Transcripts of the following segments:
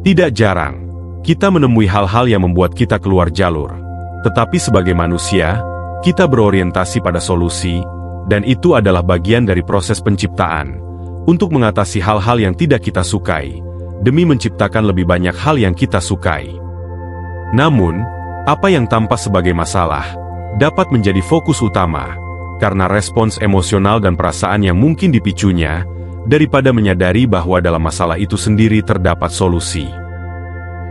Tidak jarang, kita menemui hal-hal yang membuat kita keluar jalur. Tetapi sebagai manusia, kita berorientasi pada solusi, dan itu adalah bagian dari proses penciptaan, untuk mengatasi hal-hal yang tidak kita sukai, demi menciptakan lebih banyak hal yang kita sukai. Namun, apa yang tampak sebagai masalah, dapat menjadi fokus utama, karena respons emosional dan perasaan yang mungkin dipicunya, daripada menyadari bahwa dalam masalah itu sendiri terdapat solusi.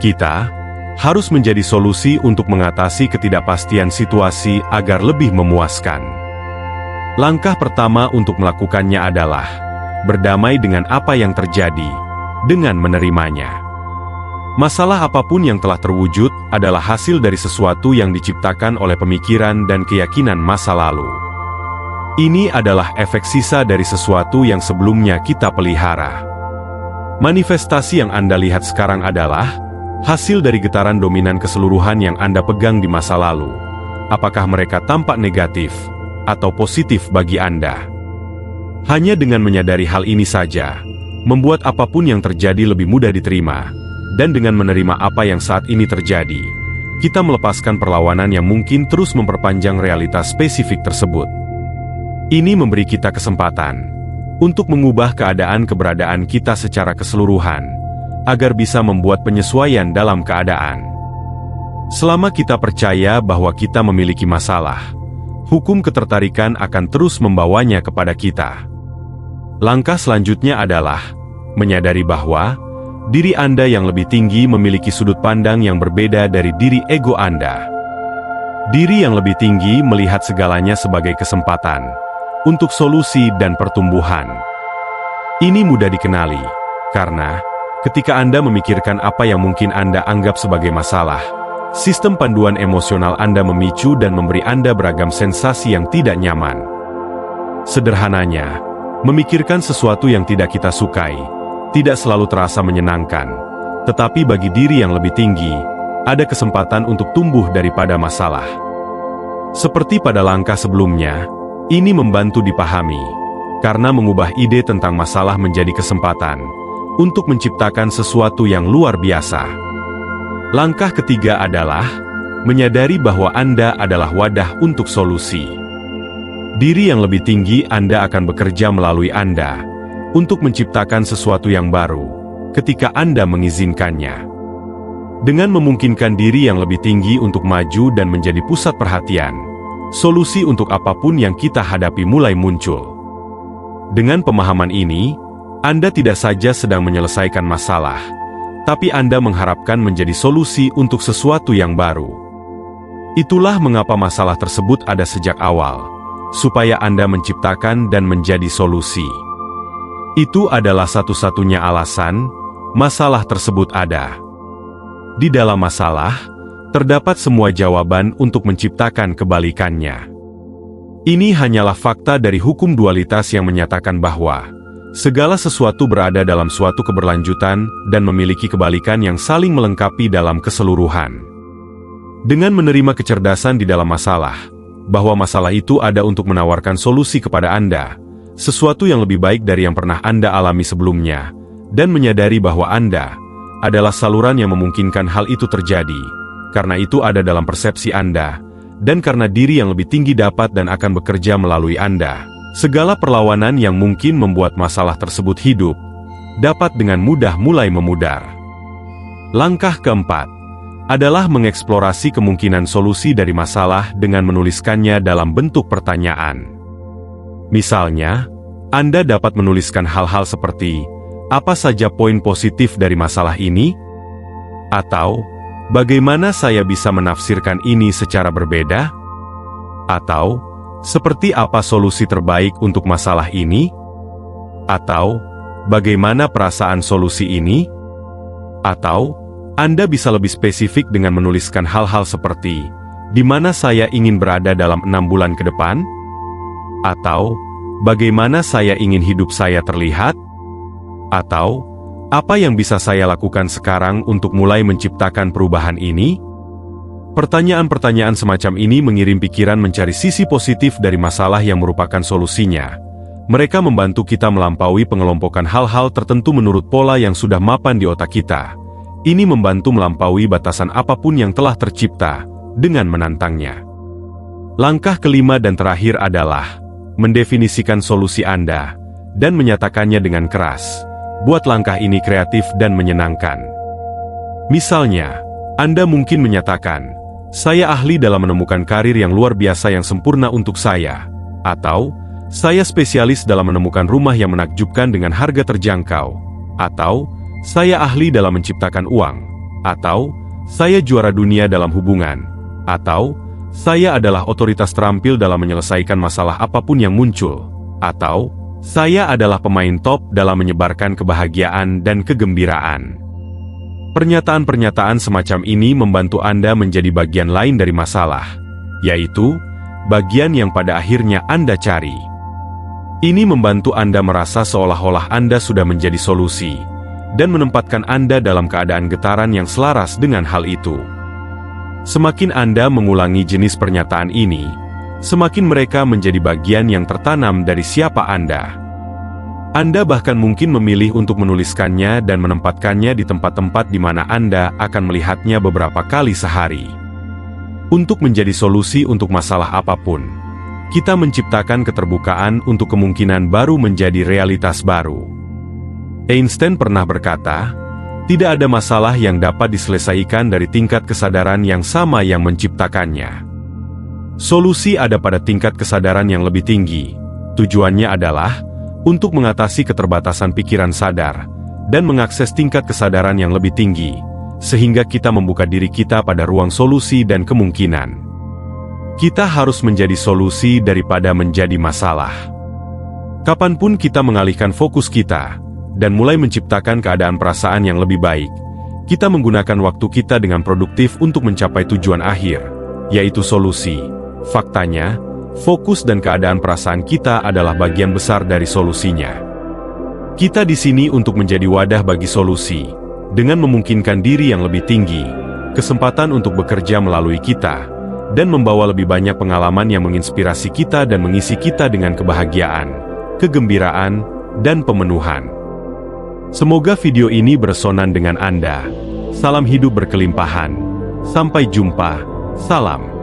Kita harus menjadi solusi untuk mengatasi ketidakpastian situasi agar lebih memuaskan. Langkah pertama untuk melakukannya adalah berdamai dengan apa yang terjadi, dengan menerimanya. Masalah apapun yang telah terwujud adalah hasil dari sesuatu yang diciptakan oleh pemikiran dan keyakinan masa lalu. Ini adalah efek sisa dari sesuatu yang sebelumnya kita pelihara. Manifestasi yang Anda lihat sekarang adalah hasil dari getaran dominan keseluruhan yang Anda pegang di masa lalu. Apakah mereka tampak negatif atau positif bagi Anda? Hanya dengan menyadari hal ini saja, membuat apapun yang terjadi lebih mudah diterima, dan dengan menerima apa yang saat ini terjadi, kita melepaskan perlawanan yang mungkin terus memperpanjang realitas spesifik tersebut. Ini memberi kita kesempatan untuk mengubah keberadaan kita secara keseluruhan, agar bisa membuat penyesuaian dalam keadaan. Selama kita percaya bahwa kita memiliki masalah, hukum ketertarikan akan terus membawanya kepada kita. Langkah selanjutnya adalah menyadari bahwa diri Anda yang lebih tinggi memiliki sudut pandang yang berbeda dari diri ego Anda. Diri yang lebih tinggi melihat segalanya sebagai kesempatan untuk solusi dan pertumbuhan. Ini mudah dikenali, karena ketika Anda memikirkan apa yang mungkin Anda anggap sebagai masalah, sistem panduan emosional Anda memicu dan memberi Anda beragam sensasi yang tidak nyaman. Sederhananya, memikirkan sesuatu yang tidak kita sukai, tidak selalu terasa menyenangkan, tetapi bagi diri yang lebih tinggi, ada kesempatan untuk tumbuh daripada masalah. Seperti pada langkah sebelumnya, ini membantu dipahami, karena mengubah ide tentang masalah menjadi kesempatan untuk menciptakan sesuatu yang luar biasa. Langkah ketiga adalah menyadari bahwa Anda adalah wadah untuk solusi. Diri yang lebih tinggi Anda akan bekerja melalui Anda untuk menciptakan sesuatu yang baru ketika Anda mengizinkannya. Dengan memungkinkan diri yang lebih tinggi untuk maju dan menjadi pusat perhatian, solusi untuk apapun yang kita hadapi mulai muncul. Dengan pemahaman ini, Anda tidak saja sedang menyelesaikan masalah, tapi Anda mengharapkan menjadi solusi untuk sesuatu yang baru. Itulah mengapa masalah tersebut ada sejak awal, supaya Anda menciptakan dan menjadi solusi. Itu adalah satu-satunya alasan masalah tersebut ada. Di dalam masalah, terdapat semua jawaban untuk menciptakan kebalikannya. Ini hanyalah fakta dari hukum dualitas yang menyatakan bahwa segala sesuatu berada dalam suatu keberlanjutan dan memiliki kebalikan yang saling melengkapi dalam keseluruhan. Dengan menerima kecerdasan di dalam masalah, bahwa masalah itu ada untuk menawarkan solusi kepada Anda, sesuatu yang lebih baik dari yang pernah Anda alami sebelumnya, dan menyadari bahwa Anda adalah saluran yang memungkinkan hal itu terjadi, karena itu ada dalam persepsi Anda, dan karena diri yang lebih tinggi dapat dan akan bekerja melalui Anda. Segala perlawanan yang mungkin membuat masalah tersebut hidup, dapat dengan mudah mulai memudar. Langkah keempat adalah mengeksplorasi kemungkinan solusi dari masalah dengan menuliskannya dalam bentuk pertanyaan. Misalnya, Anda dapat menuliskan hal-hal seperti, apa saja poin positif dari masalah ini? Atau, bagaimana saya bisa menafsirkan ini secara berbeda? Atau, seperti apa solusi terbaik untuk masalah ini? Atau, bagaimana perasaan solusi ini? Atau, Anda bisa lebih spesifik dengan menuliskan hal-hal seperti, di mana saya ingin berada dalam 6 bulan ke depan? Atau, bagaimana saya ingin hidup saya terlihat? Atau, apa yang bisa saya lakukan sekarang untuk mulai menciptakan perubahan ini? Pertanyaan-pertanyaan semacam ini mengirim pikiran mencari sisi positif dari masalah yang merupakan solusinya. Mereka membantu kita melampaui pengelompokan hal-hal tertentu menurut pola yang sudah mapan di otak kita, ini membantu melampaui batasan apapun yang telah tercipta dengan menantangnya. Langkah kelima dan terakhir adalah mendefinisikan solusi Anda dan menyatakannya dengan keras. Buat langkah ini kreatif dan menyenangkan. Misalnya, Anda mungkin menyatakan, "Saya ahli dalam menemukan karir yang luar biasa yang sempurna untuk saya." Atau, "Saya spesialis dalam menemukan rumah yang menakjubkan dengan harga terjangkau." Atau, "Saya ahli dalam menciptakan uang." Atau, "Saya juara dunia dalam hubungan." Atau, "Saya adalah otoritas terampil dalam menyelesaikan masalah apapun yang muncul." Atau, "Saya adalah pemain top dalam menyebarkan kebahagiaan dan kegembiraan." Pernyataan-pernyataan semacam ini membantu Anda menjadi bagian lain dari masalah, yaitu bagian yang pada akhirnya Anda cari. Ini membantu Anda merasa seolah-olah Anda sudah menjadi solusi, dan menempatkan Anda dalam keadaan getaran yang selaras dengan hal itu. Semakin Anda mengulangi jenis pernyataan ini, semakin mereka menjadi bagian yang tertanam dari siapa Anda. Anda bahkan mungkin memilih untuk menuliskannya dan menempatkannya di tempat-tempat di mana Anda akan melihatnya beberapa kali sehari. Untuk menjadi solusi untuk masalah apapun, kita menciptakan keterbukaan untuk kemungkinan baru menjadi realitas baru. Einstein pernah berkata, "Tidak ada masalah yang dapat diselesaikan dari tingkat kesadaran yang sama yang menciptakannya." Solusi ada pada tingkat kesadaran yang lebih tinggi. Tujuannya adalah untuk mengatasi keterbatasan pikiran sadar dan mengakses tingkat kesadaran yang lebih tinggi, sehingga kita membuka diri kita pada ruang solusi dan kemungkinan. Kita harus menjadi solusi daripada menjadi masalah. Kapanpun kita mengalihkan fokus kita dan mulai menciptakan keadaan perasaan yang lebih baik, kita menggunakan waktu kita dengan produktif untuk mencapai tujuan akhir, yaitu solusi. Faktanya, fokus dan keadaan perasaan kita adalah bagian besar dari solusinya. Kita di sini untuk menjadi wadah bagi solusi, dengan memungkinkan diri yang lebih tinggi, kesempatan untuk bekerja melalui kita, dan membawa lebih banyak pengalaman yang menginspirasi kita dan mengisi kita dengan kebahagiaan, kegembiraan, dan pemenuhan. Semoga video ini berresonan dengan Anda. Salam hidup berkelimpahan. Sampai jumpa. Salam.